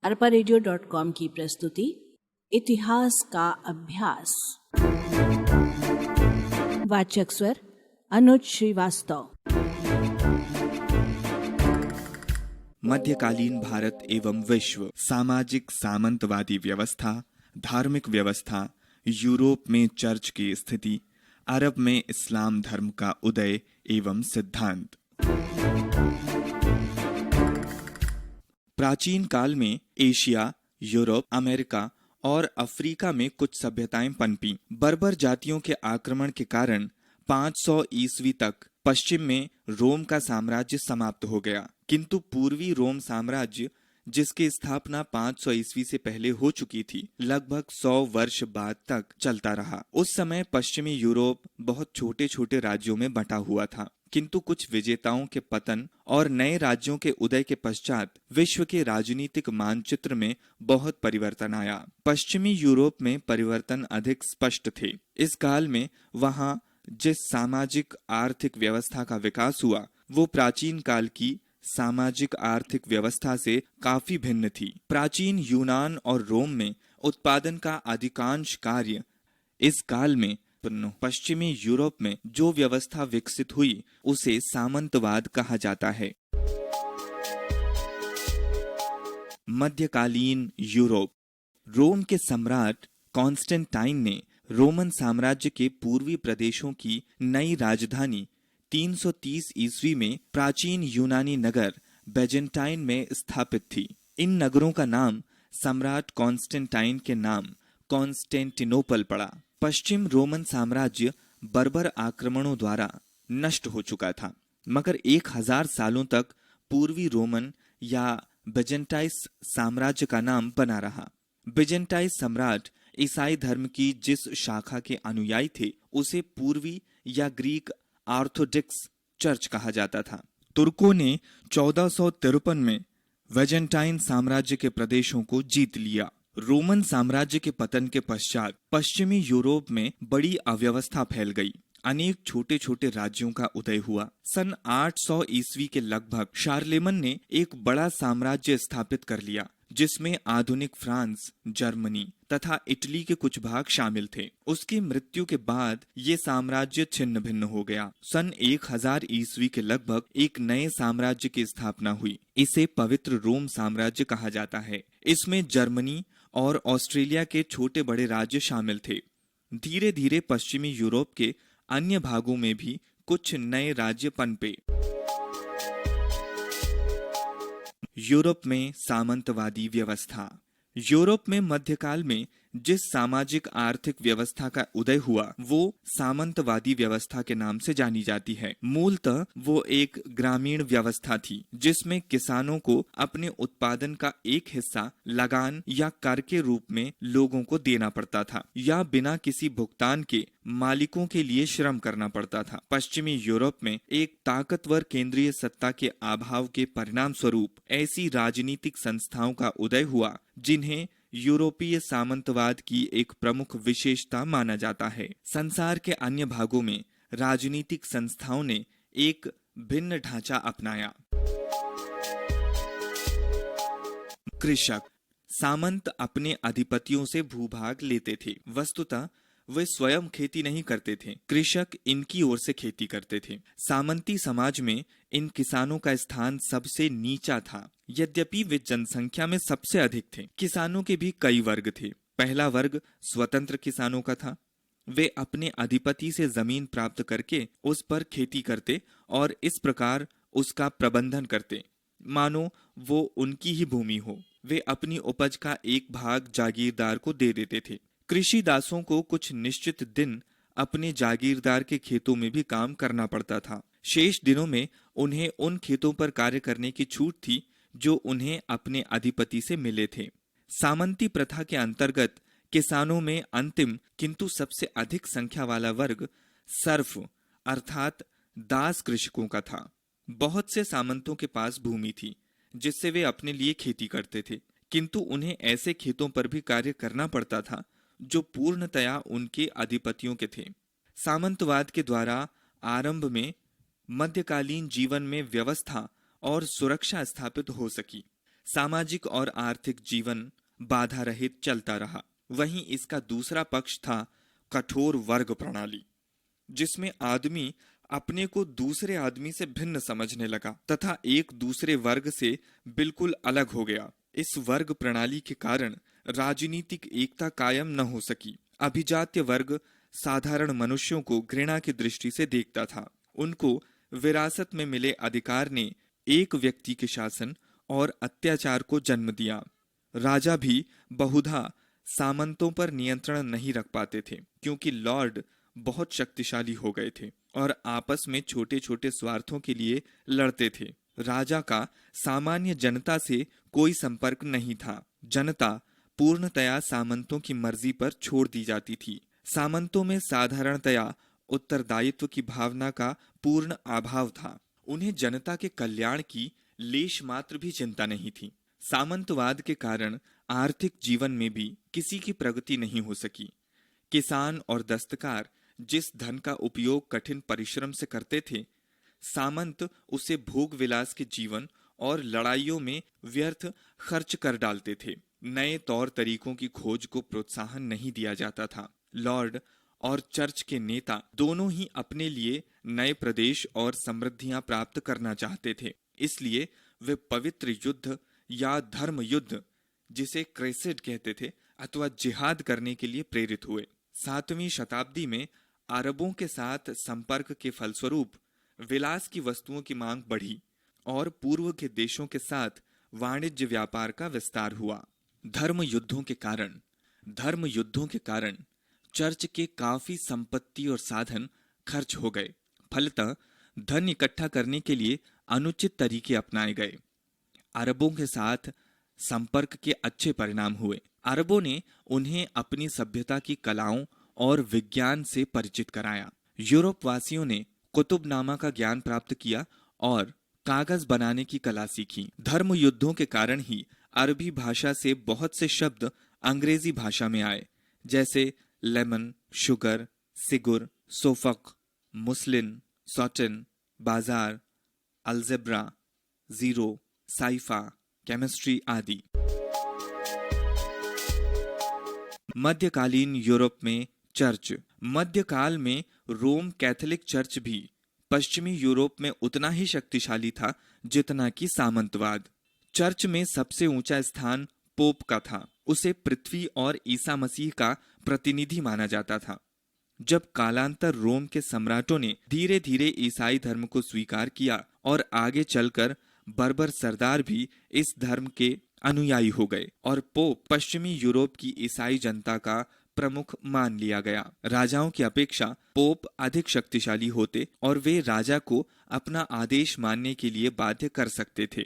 arparadio.com की प्रस्तुति इतिहास का अभ्यास। वाचक स्वर अनुज श्रीवास्तव। मध्यकालीन भारत एवं विश्व, सामाजिक सामंतवादी व्यवस्था, धार्मिक व्यवस्था, यूरोप में चर्च की स्थिति, अरब में इस्लाम धर्म का उदय एवं सिद्धांत। प्राचीन काल में एशिया, यूरोप, अमेरिका और अफ्रीका में कुछ सभ्यताएं पनपी। बर्बर जातियों के आक्रमण के कारण 500 ईस्वी तक पश्चिम में रोम का साम्राज्य समाप्त हो गया, किंतु पूर्वी रोम साम्राज्य, जिसकी स्थापना 500 ईस्वी से पहले हो चुकी थी, लगभग 100 वर्ष बाद तक चलता रहा। उस समय पश्चिमी यूरोप बहुत छोटे छोटे राज्यों में बंटा हुआ था, किंतु कुछ विजेताओं के पतन और नए राज्यों के उदय के पश्चात विश्व के राजनीतिक मानचित्र में बहुत परिवर्तन आया। पश्चिमी यूरोप में परिवर्तन अधिक स्पष्ट थे। इस काल में वहां जिस सामाजिक आर्थिक व्यवस्था का विकास हुआ, वो प्राचीन काल की सामाजिक आर्थिक व्यवस्था से काफी भिन्न थी। प्राचीन यूनान और रोम में उत्पादन का अधिकांश कार्य इस काल में पश्चिमी यूरोप में जो व्यवस्था विकसित हुई उसे सामंतवाद कहा जाता है। मध्यकालीन यूरोप। रोम के सम्राट कॉन्स्टेंटाइन ने रोमन साम्राज्य के पूर्वी प्रदेशों की नई राजधानी 330 ईस्वी में प्राचीन यूनानी नगर बेजेंटाइन में स्थापित थी। इन नगरों का नाम सम्राट कॉन्स्टेंटाइन के नाम कॉन्स्टेंटिनोपल पड़ा। पश्चिम रोमन साम्राज्य बर्बर आक्रमणों द्वारा नष्ट हो चुका था, मगर 1000 सालों तक पूर्वी रोमन या बेजेंटाइस साम्राज्य का नाम बना रहा। बेजेंटाइस सम्राट ईसाई धर्म की जिस शाखा के अनुयायी थे, उसे पूर्वी या ग्रीक ऑर्थोडॉक्स चर्च कहा जाता था। तुर्कों ने 1453 में बेजेंटाइन साम्राज्य के प्रदेशों को जीत लिया। रोमन साम्राज्य के पतन के पश्चात पश्चिमी यूरोप में बड़ी अव्यवस्था फैल गई। अनेक छोटे छोटे राज्यों का उदय हुआ। सन 800 ईस्वी के लगभग शार्लेमन ने एक बड़ा साम्राज्य स्थापित कर लिया, जिसमें आधुनिक फ्रांस, जर्मनी तथा इटली के कुछ भाग शामिल थे। उसकी मृत्यु के बाद ये साम्राज्य छिन्न भिन्न हो गया। सन 1000 ईस्वी के लगभग एक नए साम्राज्य की स्थापना हुई। इसे पवित्र रोम साम्राज्य कहा जाता है। इसमें जर्मनी और ऑस्ट्रेलिया के छोटे बड़े राज्य शामिल थे। धीरे धीरे पश्चिमी यूरोप के अन्य भागों में भी कुछ नए राज्य पनपे। यूरोप में सामंतवादी व्यवस्था। यूरोप में मध्यकाल में जिस सामाजिक आर्थिक व्यवस्था का उदय हुआ, वो सामंतवादी व्यवस्था के नाम से जानी जाती है। मूलतः वो एक ग्रामीण व्यवस्था थी, जिसमें किसानों को अपने उत्पादन का एक हिस्सा लगान या कर के रूप में लोगों को देना पड़ता था, या बिना किसी भुगतान के मालिकों के लिए श्रम करना पड़ता था। पश्चिमी यूरोप में एक ताकतवर केंद्रीय सत्ता के अभाव के परिणाम स्वरूप ऐसी राजनीतिक संस्थाओं का उदय हुआ, जिन्हें यूरोपीय सामंतवाद की एक प्रमुख विशेषता माना जाता है। संसार के अन्य भागों में राजनीतिक संस्थाओं ने एक भिन्न ढांचा अपनाया। कृषक। सामंत अपने अधिपतियों से भूभाग लेते थे। वस्तुतः वे स्वयं खेती नहीं करते थे, कृषक इनकी ओर से खेती करते थे। सामंती समाज में इन किसानों का स्थान सबसे नीचा था, यद्यपि वे जनसंख्या में सबसे अधिक थे। किसानों के भी कई वर्ग थे। पहला वर्ग स्वतंत्र किसानों का था। वे अपने अधिपति से जमीन प्राप्त करके उस पर खेती करते और इस प्रकार उसका प्रबंधन करते, मानो वो उनकी ही भूमि हो। वे अपनी उपज का एक भाग जागीरदार को दे देते थे। कृषि दासों को कुछ निश्चित दिन अपने जागीरदार के खेतों में भी काम करना पड़ता था। शेष दिनों में उन्हें उन खेतों पर कार्य करने की छूट थी जो उन्हें अपने अधिपति से मिले थे। सामंती प्रथा के अंतर्गत किसानों में अंतिम किंतु सबसे अधिक संख्या वाला वर्ग सर्फ अर्थात दास कृषकों का था। बहुत से सामंतों के पास भूमि थी, जिससे वे अपने लिए खेती करते थे, किंतु उन्हें ऐसे खेतों पर भी कार्य करना पड़ता था जो पूर्णतया उनके अधिपतियों के थे। सामंतवाद के द्वारा आरंभ में मध्यकालीन जीवन में व्यवस्था और सुरक्षा स्थापित हो सकी। सामाजिक और आर्थिक जीवन बाधा रहित चलता रहा। वहीं इसका दूसरा पक्ष था कठोर वर्ग प्रणाली, जिसमें आदमी अपने को दूसरे आदमी से भिन्न समझने लगा तथा एक दूसरे वर्ग से बिल्कुल अलग हो गया। इस वर्ग प्रणाली के कारण राजनीतिक एकता कायम न हो सकी। अभिजात्य वर्ग साधारण मनुष्यों को घृणा की दृष्टि से देखता था। उनको विरासत में मिले अधिकार ने एक व्यक्ति के शासन और अत्याचार को जन्म दिया। राजा भी बहुधा सामंतों पर नियंत्रण नहीं रख पाते थे, क्योंकि लॉर्ड बहुत शक्तिशाली हो गए थे और आपस में छोटे छोटे स्वार्थों के लिए लड़ते थे। राजा का सामान्य जनता से कोई संपर्क नहीं था। जनता पूर्णतया सामंतों की मर्जी पर छोड़ दी जाती थी। सामंतों में साधारणतया उत्तरदायित्व की भावना का पूर्ण अभाव था। उन्हें जनता के कल्याण की लेश मात्र भी चिंता नहीं थी। सामंतवाद के कारण आर्थिक जीवन में भी किसी की प्रगति नहीं हो सकी। किसान और दस्तकार जिस धन का उपयोग कठिन परिश्रम से करते थे, सामंत उसे भोग विलास के जीवन और लड़ाइयों में व्यर्थ खर्च कर डालते थे। नए तौर तरीकों की खोज को प्रोत्साहन नहीं दिया जाता था। लॉर्ड और चर्च के नेता दोनों ही अपने लिए नए प्रदेश और समृद्धियां प्राप्त करना चाहते थे। इसलिए वे पवित्र युद्ध या धर्म युद्ध, जिसे क्रेसेड कहते थे, अथवा जिहाद करने के लिए प्रेरित हुए। 7वीं शताब्दी में अरबों के साथ संपर्क के फलस्वरूप विलास की वस्तुओं की मांग बढ़ी और पूर्व के देशों के साथ वाणिज्य व्यापार का विस्तार हुआ। धर्म युद्धों के कारण चर्च के काफी संपत्ति और साधन खर्च हो गए। फलतः धन इकट्ठा करने के लिए अनुचित तरीके अपनाए गए। अरबों के साथ संपर्क के अच्छे परिणाम हुए। अरबों ने उन्हें अपनी सभ्यता की कलाओं और विज्ञान से परिचित कराया। यूरोप वासियों ने कुतुबनामा का ज्ञान प्राप्त किया और कागज बनाने की कला सीखी। धर्म युद्धों के कारण ही अरबी भाषा से बहुत से शब्द अंग्रेजी भाषा में आए, जैसे लेमन, शुगर, सिगुर, सोफक, मुस्लिन, सॉटिन, बाजार, अलजेब्रा, जीरो, साइफा, केमिस्ट्री आदि। मध्यकालीन यूरोप में चर्च। मध्यकाल में रोम कैथोलिक चर्च भी पश्चिमी यूरोप में उतना ही शक्तिशाली था जितना कि सामंतवाद। चर्च में सबसे ऊंचा स्थान पोप का था। उसे पृथ्वी और ईसा मसीह का प्रतिनिधि माना जाता था। जब कालांतर रोम के सम्राटों ने धीरे धीरे ईसाई धर्म को स्वीकार किया और आगे चलकर बर्बर सरदार भी इस धर्म के अनुयायी हो गए और पोप पश्चिमी यूरोप की ईसाई जनता का प्रमुख मान लिया गया। राजाओं की अपेक्षा पोप अधिक शक्तिशाली होते और वे राजा को अपना आदेश मानने के लिए बाध्य कर सकते थे।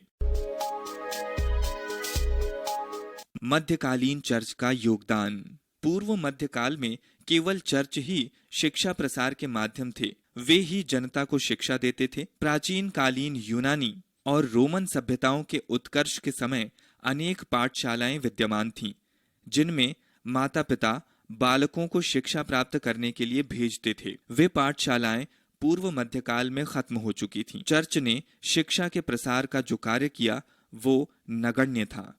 मध्यकालीन चर्च का योगदान। पूर्व मध्यकाल में केवल चर्च ही शिक्षा प्रसार के माध्यम थे। वे ही जनता को शिक्षा देते थे। प्राचीन कालीन यूनानी और रोमन सभ्यताओं के उत्कर्ष के समय अनेक पाठशालाएं विद्यमान थीं, जिनमें माता पिता बालकों को शिक्षा प्राप्त करने के लिए भेजते थे। वे पाठशालाएं पूर्व मध्यकाल में खत्म हो चुकी थीं। चर्च ने शिक्षा के प्रसार का जो कार्य किया वो नगण्य था।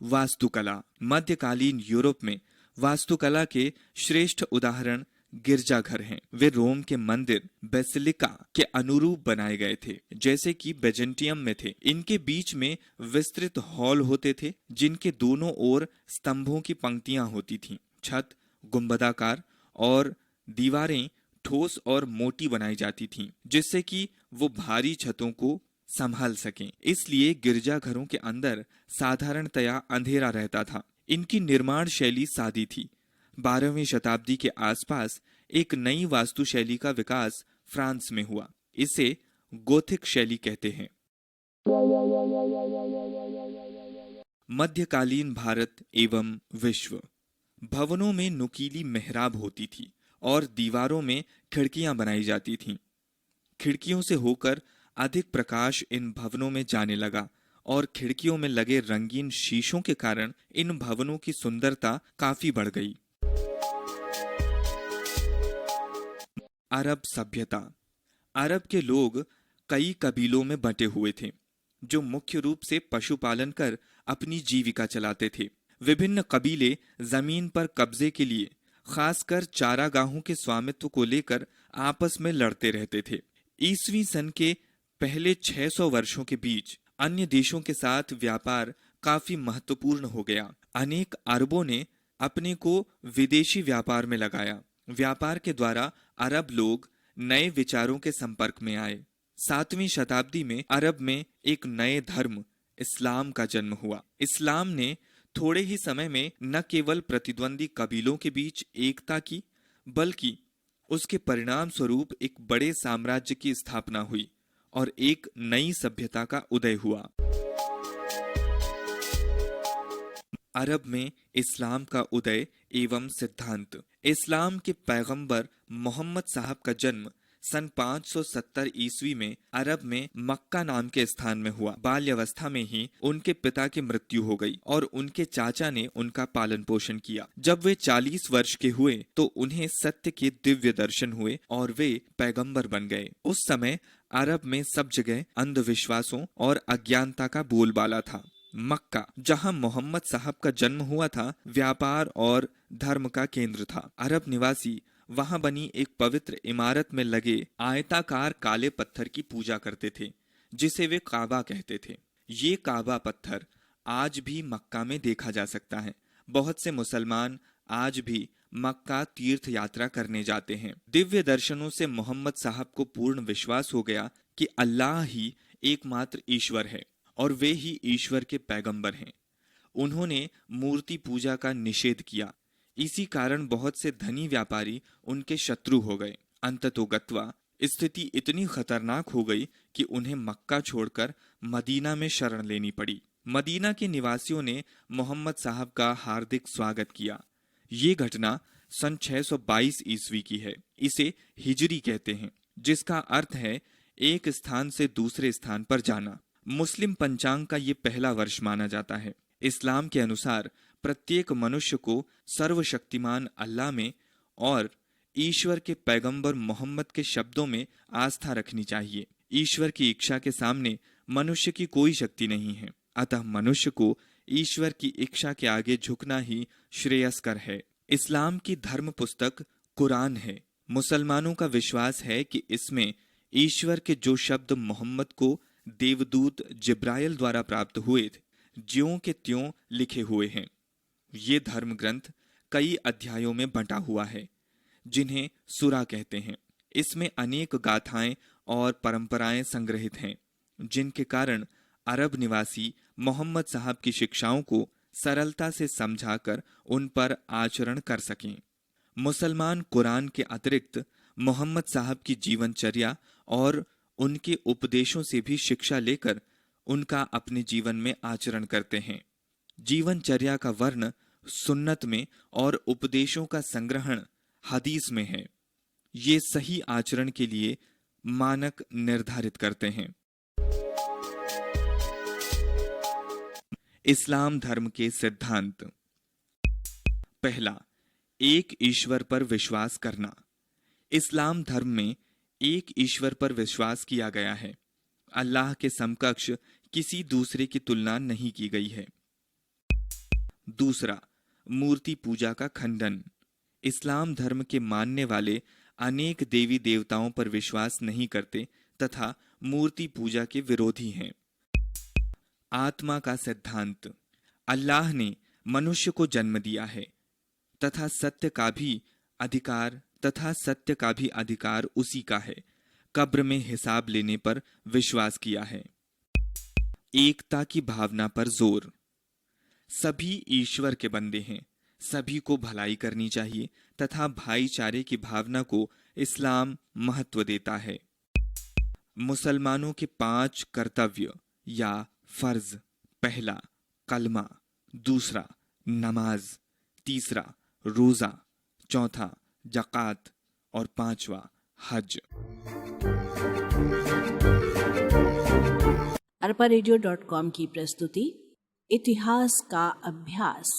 वास्तुकला। मध्यकालीन यूरोप में वास्तुकला के श्रेष्ठ उदाहरण गिरजाघर हैं। वे रोम के मंदिर बेसिलिका के अनुरूप बनाए गए थे, जैसे कि बेजेंटियम में थे। इनके बीच में विस्तृत हॉल होते थे, जिनके दोनों ओर स्तंभों की पंक्तियां होती थीं। छत गुंबदाकार और दीवारें ठोस और मोटी बनाई जाती थीं, जिससे कि वो भारी छतों को संभाल सकें। इसलिए गिरजाघरों के अंदर साधारणतया अंधेरा रहता था। इनकी निर्माण शैली सादी थी। 12वीं शताब्दी के आसपास एक नई वास्तु शैली का विकास फ्रांस में हुआ। इसे गोथिक शैली कहते हैं। मध्यकालीन भारत एवं विश्व। भवनों में नुकीली मेहराब होती थी और दीवारों में खिड़कियां बनाई जाती थीं। खिड़कियों से होकर अधिक प्रकाश इन भवनों में जाने लगा और खिड़कियों में लगे रंगीन शीशों के कारण इन भवनों की सुंदरता काफी बढ़ गई। अरब सभ्यता। अरब के लोग कई कबीलों में बंटे हुए थे जो मुख्य रूप से पशुपालन कर अपनी जीविका चलाते थे। विभिन्न कबीले जमीन पर कब्जे के लिए खासकर चारागाहों के स्वामित्व को लेकर आपस में लड़ते रहते थे। ईसवी सन के पहले 600 वर्षों के बीच अन्य देशों के साथ व्यापार काफी महत्वपूर्ण हो गया। अनेक अरबों ने अपने को विदेशी व्यापार में लगाया। व्यापार के द्वारा अरब लोग नए विचारों के संपर्क में आए। 7वीं शताब्दी में अरब में एक नए धर्म इस्लाम का जन्म हुआ। इस्लाम ने थोड़े ही समय में न केवल प्रतिद्वंदी कबीलों के बीच एकता की, बल्कि उसके परिणाम स्वरूप एक बड़े साम्राज्य की स्थापना हुई और एक नई सभ्यता का उदय हुआ। अरब में इस्लाम का उदय एवं सिद्धांत। इस्लाम के पैगंबर मोहम्मद साहब का जन्म सन 570 ईस्वी में अरब में मक्का नाम के स्थान में हुआ। बाल्यावस्था में ही उनके पिता की मृत्यु हो गई और उनके चाचा ने उनका पालन पोषण किया। जब वे 40 वर्ष के हुए तो उन्हें सत्य के दिव्य दर्शन हुए और वे पैगंबर बन गए। उस समय अरब में सब जगह अंधविश्वासों और अज्ञानता का बोलबाला था। मक्का, जहां मोहम्मद साहब का जन्म हुआ था, व्यापार और धर्म का केंद्र था। अरब निवासी वहां बनी एक पवित्र इमारत में लगे आयताकार काले पत्थर की पूजा करते थे, जिसे वे काबा कहते थे। ये काबा पत्थर आज भी मक्का में देखा जा सकता है। बहुत से मुसलमान आज भी मक्का तीर्थ यात्रा करने जाते हैं। दिव्य दर्शनों से मोहम्मद साहब को पूर्ण विश्वास हो गया कि अल्लाह ही एकमात्र ईश्वर है और वे ही ईश्वर के पैगंबर हैं। उन्होंने मूर्ति पूजा का निषेध किया। इसी कारण बहुत से धनी व्यापारी उनके शत्रु हो गए। अंततोगत्वा स्थिति इतनी खतरनाक हो गई कि उन्हें मक्का छोड़कर मदीना में शरण लेनी पड़ी। मदीना के निवासियों ने मोहम्मद साहब का हार्दिक स्वागत किया। ये घटना सन 622 ईस्वी की है। इसे हिजरी कहते हैं, जिसका अर्थ है एक स्थान से दूसरे स्थान पर जाना। मुस्लिम पंचांग का ये पहला वर्ष माना जाता है। इस्लाम के अनुसार प्रत्येक मनुष्य को सर्वशक्तिमान अल्लाह में और ईश्वर के पैगंबर मोहम्मद के शब्दों में आस्था रखनी चाहिए। ईश्वर की इच्छा के सामने मनुष्य की कोई शक्ति नहीं है, अतः मनुष्य को ईश्वर की इच्छा के आगे झुकना ही श्रेयस्कर है। इस्लाम की धर्म पुस्तक कुरान है। मुसलमानों का विश्वास है कि इसमें ईश्वर के जो शब्द मोहम्मद को देवदूत जिब्राइल द्वारा प्राप्त हुए थे, ज्यों के त्यों लिखे हुए हैं। ये धर्म ग्रंथ कई अध्यायों में बंटा हुआ है, जिन्हें सूरा कहते हैं। इसमें अनेक गाथाएं और परंपराएं संग्रहित हैं, जिनके कारण अरब निवासी मोहम्मद साहब की शिक्षाओं को सरलता से समझाकर उन पर आचरण कर सकें। मुसलमान कुरान के अतिरिक्त मोहम्मद साहब की जीवनचर्या और उनके उपदेशों से भी शिक्षा लेकर उनका अपने जीवन में आचरण करते हैं। जीवनचर्या का वर्ण सुन्नत में और उपदेशों का संग्रहण हदीस में है। ये सही आचरण के लिए मानक निर्धारित करते हैं। इस्लाम धर्म के सिद्धांत। पहला, एक ईश्वर पर विश्वास करना। इस्लाम धर्म में एक ईश्वर पर विश्वास किया गया है। अल्लाह के समकक्ष किसी दूसरे की तुलना नहीं की गई है। दूसरा, मूर्ति पूजा का खंडन। इस्लाम धर्म के मानने वाले अनेक देवी देवताओं पर विश्वास नहीं करते तथा मूर्ति पूजा के विरोधी हैं। आत्मा का सिद्धांत। अल्लाह ने मनुष्य को जन्म दिया है तथा सत्य का भी अधिकार उसी का है। कब्र में हिसाब लेने पर विश्वास किया है। एकता की भावना पर जोर। सभी ईश्वर के बंदे हैं, सभी को भलाई करनी चाहिए तथा भाईचारे की भावना को इस्लाम महत्व देता है। मुसलमानों के 5 कर्तव्य या फर्ज। पहला, कलमा। दूसरा, नमाज। तीसरा, रोजा। चौथा, ज़कात और 5वां, हज। arparedio.com की प्रस्तुति इतिहास का अभ्यास।